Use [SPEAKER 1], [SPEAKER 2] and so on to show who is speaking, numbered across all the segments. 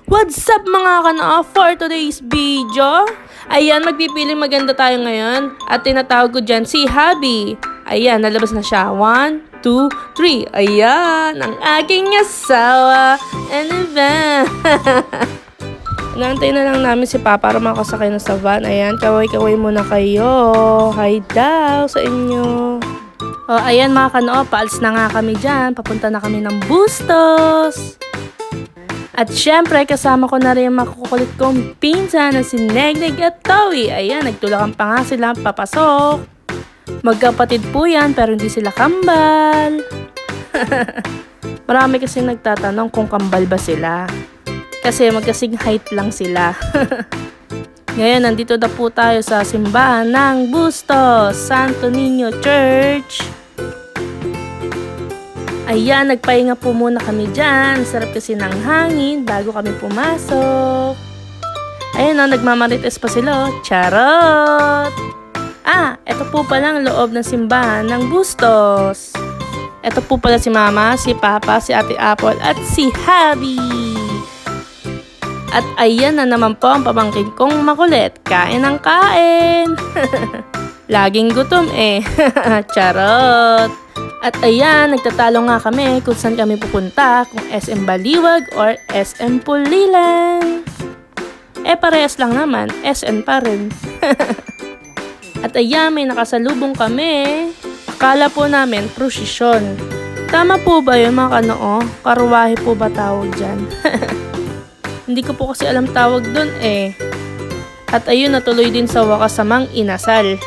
[SPEAKER 1] What's up mga kanoo for today's video? Ayan, magpipiling maganda tayo ngayon at tinatawag ko dyan si Habi. Ayan, nalabas na siya. 1, 2, 3. Ayan, ang aking asawa. Ano ba? Naantay na lang namin si Papa para makasakay na sa van. Ayan, kaway-kaway muna kayo. Hi daw sa inyo. O, ayan mga kanoo, paalis na nga kami dyan. Papunta na kami ng Bustos. At syempre, kasama ko na rin yung makukulit kong pinsan na si Negneg at Towie. Ayan, nagtulakan pa nga sila papasok. Magkapatid po yan, pero hindi sila kambal. Marami kasi nagtatanong kung kambal ba sila. Kasi magkasing height lang sila. Ngayon, nandito na po tayo sa simbahan ng Bustos, Santo Niño Church. Ayan, nagpahinga po muna kami dyan. Sarap kasi ng hangin bago kami pumasok. Ayan o, nagmamarites pa sila. Charot! Ah, eto po pala ang loob ng simbahan ng Bustos. Eto po pala si Mama, si Papa, si Ate Apple at si Habi. At ayan na naman po ang pamangkin kong makulit. Kain ng kain. Laging gutom eh. Charot! At ayan, nagtatalo nga kami kung saan kami pupunta, kung SM Baliwag or SM Pulilan. Eh parehas lang naman, SN pa rin. At ayan, may nakasalubong kami. Akala po namin, prosesyon. Tama po ba yun mga kanoo? Karwahe po ba tawag dyan? Hindi ko po kasi alam tawag dun eh. At ayun, natuloy din sa wakas samang inasal.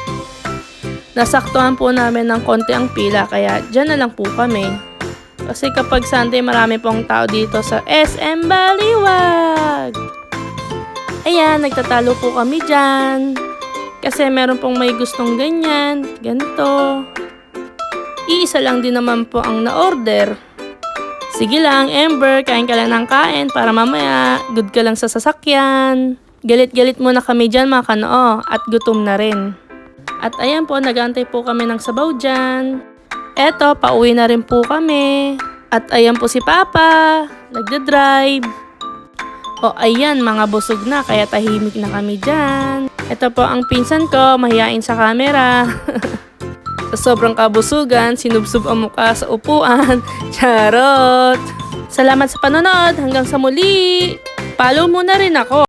[SPEAKER 1] Nasaktuhan po namin ng konti ang pila kaya dyan na lang po kami. Kasi kapag Sunday marami pong tao dito sa SM Baliwag. Ayan, nagtatalo po kami dyan. Kasi meron pong may gustong ganyan, ganito. Iisa lang din naman po ang na-order. Sige lang, Ember, kain ka lang ng kain para mamaya good ka lang sa sasakyan. Galit-galit muna kami dyan mga kanoo at gutom na rin. At ayan po, nag-aantay po kami ng sabaw dyan. Eto, pauwi na rin po kami. At ayan po si Papa, nagda-drive. O ayan, mga busog na, kaya tahimik na kami dyan. Eto po ang pinsan ko, mahihain sa camera. Sa sobrang kabusugan, sinubsob ang mukha sa upuan. Charot! Salamat sa panonood, hanggang sa muli! Follow mo na rin ako.